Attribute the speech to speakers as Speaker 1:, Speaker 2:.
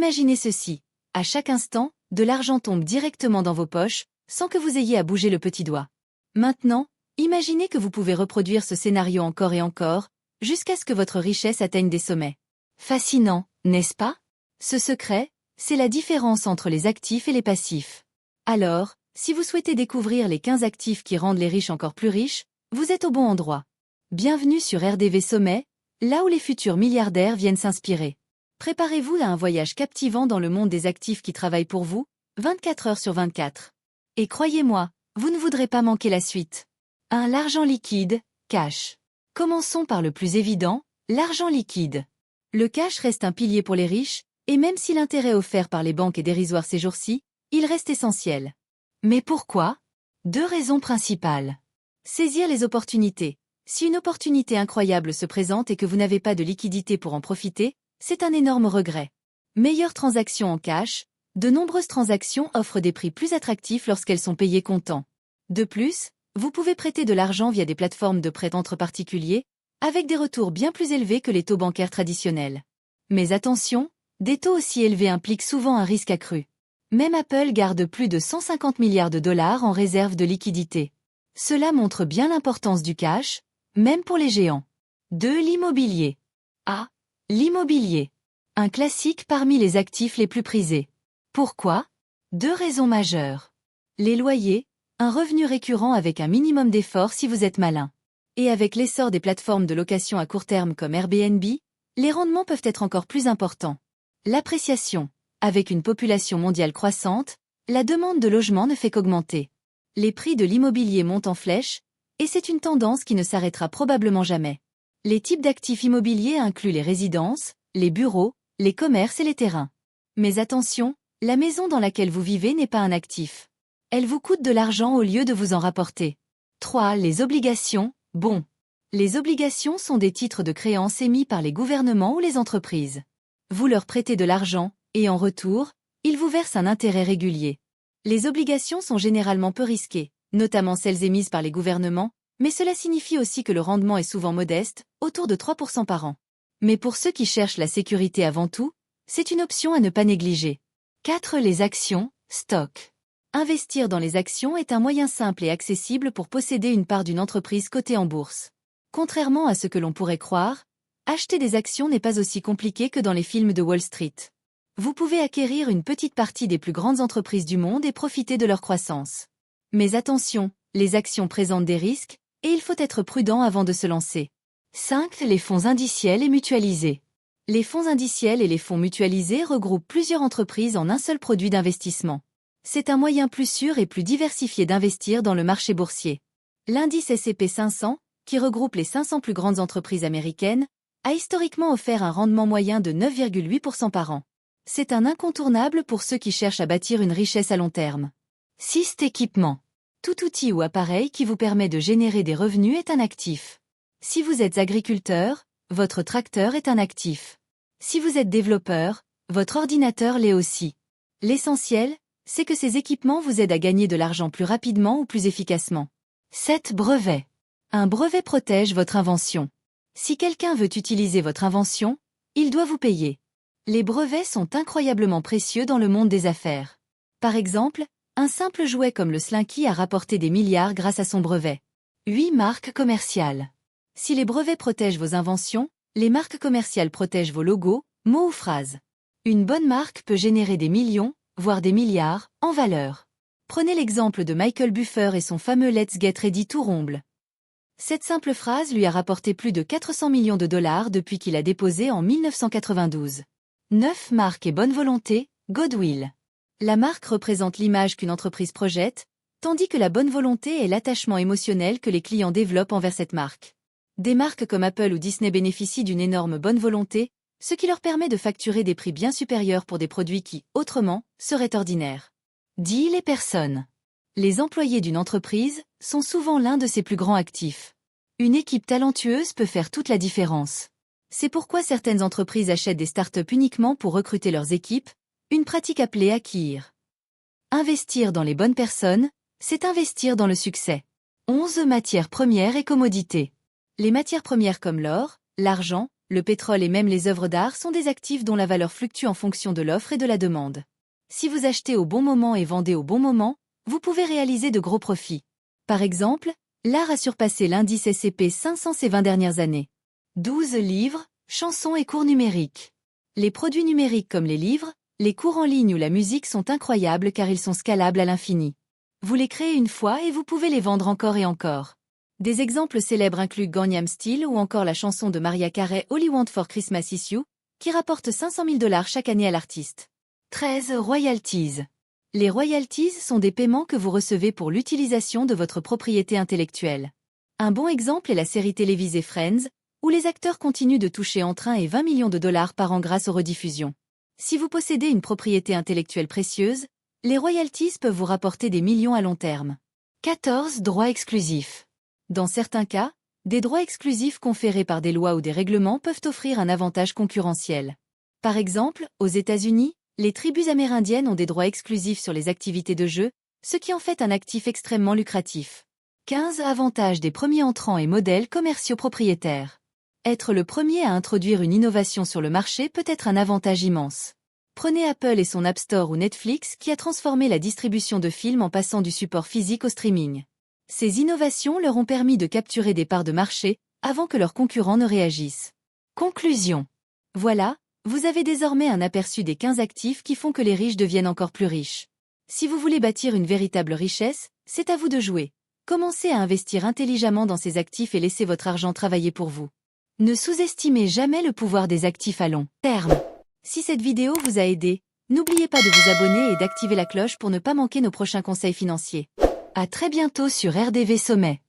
Speaker 1: Imaginez ceci. À chaque instant, de l'argent tombe directement dans vos poches, sans que vous ayez à bouger le petit doigt. Maintenant, imaginez que vous pouvez reproduire ce scénario encore et encore, jusqu'à ce que votre richesse atteigne des sommets. Fascinant, n'est-ce pas? Ce secret, c'est la différence entre les actifs et les passifs. Alors, si vous souhaitez découvrir les 15 actifs qui rendent les riches encore plus riches, vous êtes au bon endroit. Bienvenue sur RDV Sommet, là où les futurs milliardaires viennent s'inspirer. Préparez-vous à un voyage captivant dans le monde des actifs qui travaillent pour vous, 24 heures sur 24. Et croyez-moi, vous ne voudrez pas manquer la suite. 1. L'argent liquide, cash. Commençons par le plus évident, l'argent liquide. Le cash reste un pilier pour les riches, et même si l'intérêt offert par les banques est dérisoire ces jours-ci, il reste essentiel. Mais pourquoi? 2 raisons principales. Saisir les opportunités. Si une opportunité incroyable se présente et que vous n'avez pas de liquidité pour en profiter, c'est un énorme regret. Meilleure transaction en cash. De nombreuses transactions offrent des prix plus attractifs lorsqu'elles sont payées comptant. De plus, vous pouvez prêter de l'argent via des plateformes de prêt entre particuliers, avec des retours bien plus élevés que les taux bancaires traditionnels. Mais attention, des taux aussi élevés impliquent souvent un risque accru. Même Apple garde plus de 150 milliards de dollars en réserve de liquidité. Cela montre bien l'importance du cash, même pour les géants. 2. L'immobilier. A. L'immobilier. Un classique parmi les actifs les plus prisés. Pourquoi? 2 raisons majeures. Les loyers, un revenu récurrent avec un minimum d'effort si vous êtes malin. Et avec l'essor des plateformes de location à court terme comme Airbnb, les rendements peuvent être encore plus importants. L'appréciation. Avec une population mondiale croissante, la demande de logement ne fait qu'augmenter. Les prix de l'immobilier montent en flèche, et c'est une tendance qui ne s'arrêtera probablement jamais. Les types d'actifs immobiliers incluent les résidences, les bureaux, les commerces et les terrains. Mais attention, la maison dans laquelle vous vivez n'est pas un actif. Elle vous coûte de l'argent au lieu de vous en rapporter. 3. Les obligations, bon. Les obligations sont des titres de créance émis par les gouvernements ou les entreprises. Vous leur prêtez de l'argent, et en retour, ils vous versent un intérêt régulier. Les obligations sont généralement peu risquées, notamment celles émises par les gouvernements, mais cela signifie aussi que le rendement est souvent modeste, autour de 3% par an. Mais pour ceux qui cherchent la sécurité avant tout, c'est une option à ne pas négliger. 4. Les actions, stock. Investir dans les actions est un moyen simple et accessible pour posséder une part d'une entreprise cotée en bourse. Contrairement à ce que l'on pourrait croire, acheter des actions n'est pas aussi compliqué que dans les films de Wall Street. Vous pouvez acquérir une petite partie des plus grandes entreprises du monde et profiter de leur croissance. Mais attention, les actions présentent des risques, et il faut être prudent avant de se lancer. 5. Les fonds indiciels et mutualisés. Les fonds indiciels et les fonds mutualisés regroupent plusieurs entreprises en un seul produit d'investissement. C'est un moyen plus sûr et plus diversifié d'investir dans le marché boursier. L'indice S&P 500, qui regroupe les 500 plus grandes entreprises américaines, a historiquement offert un rendement moyen de 9,8% par an. C'est un incontournable pour ceux qui cherchent à bâtir une richesse à long terme. 6. Équipement. Tout outil ou appareil qui vous permet de générer des revenus est un actif. Si vous êtes agriculteur, votre tracteur est un actif. Si vous êtes développeur, votre ordinateur l'est aussi. L'essentiel, c'est que ces équipements vous aident à gagner de l'argent plus rapidement ou plus efficacement. 7. Brevet. Un brevet protège votre invention. Si quelqu'un veut utiliser votre invention, il doit vous payer. Les brevets sont incroyablement précieux dans le monde des affaires. Par exemple, un simple jouet comme le Slinky a rapporté des milliards grâce à son brevet. 8. Marques commerciales. Si les brevets protègent vos inventions, les marques commerciales protègent vos logos, mots ou phrases. Une bonne marque peut générer des millions, voire des milliards, en valeur. Prenez l'exemple de Michael Buffer et son fameux Let's Get Ready to Rumble. Cette simple phrase lui a rapporté plus de 400 millions de dollars depuis qu'il a déposé en 1992. 9. Marque et bonne volonté, goodwill. La marque représente l'image qu'une entreprise projette, tandis que la bonne volonté est l'attachement émotionnel que les clients développent envers cette marque. Des marques comme Apple ou Disney bénéficient d'une énorme bonne volonté, ce qui leur permet de facturer des prix bien supérieurs pour des produits qui, autrement, seraient ordinaires. 10. Les personnes. Les employés d'une entreprise sont souvent l'un de ses plus grands actifs. Une équipe talentueuse peut faire toute la différence. C'est pourquoi certaines entreprises achètent des startups uniquement pour recruter leurs équipes, une pratique appelée acquérir. Investir dans les bonnes personnes, c'est investir dans le succès. 11. Matières premières et commodités. Les matières premières comme l'or, l'argent, Le pétrole et même les œuvres d'art sont des actifs dont la valeur fluctue en fonction de l'offre et de la demande. Si vous achetez au bon moment et vendez au bon moment, vous pouvez réaliser de gros profits. Par exemple, l'art a surpassé l'indice S&P 500 ces 20 dernières années. 12 livres, chansons et cours numériques. Les produits numériques comme les livres, les cours en ligne ou la musique sont incroyables car ils sont scalables à l'infini. Vous les créez une fois et vous pouvez les vendre encore et encore. Des exemples célèbres incluent Gangnam Style ou encore la chanson de Mariah Carey All I Want for Christmas Is You, qui rapporte 500 000 $ chaque année à l'artiste. 13. Royalties. Les royalties sont des paiements que vous recevez pour l'utilisation de votre propriété intellectuelle. Un bon exemple est la série télévisée Friends, où les acteurs continuent de toucher entre 1 et 20 millions de dollars par an grâce aux rediffusions. Si vous possédez une propriété intellectuelle précieuse, les royalties peuvent vous rapporter des millions à long terme. 14. Droits exclusifs. Dans certains cas, des droits exclusifs conférés par des lois ou des règlements peuvent offrir un avantage concurrentiel. Par exemple, aux États-Unis, les tribus amérindiennes ont des droits exclusifs sur les activités de jeu, ce qui en fait un actif extrêmement lucratif. 15. Avantages des premiers entrants et modèles commerciaux propriétaires. Être le premier à introduire une innovation sur le marché peut être un avantage immense. Prenez Apple et son App Store ou Netflix qui a transformé la distribution de films en passant du support physique au streaming. Ces innovations leur ont permis de capturer des parts de marché avant que leurs concurrents ne réagissent. Conclusion. Voilà, vous avez désormais un aperçu des 15 actifs qui font que les riches deviennent encore plus riches. Si vous voulez bâtir une véritable richesse, c'est à vous de jouer. Commencez à investir intelligemment dans ces actifs et laissez votre argent travailler pour vous. Ne sous-estimez jamais le pouvoir des actifs à long terme. Si cette vidéo vous a aidé, n'oubliez pas de vous abonner et d'activer la cloche pour ne pas manquer nos prochains conseils financiers. À très bientôt sur RDV Sommet.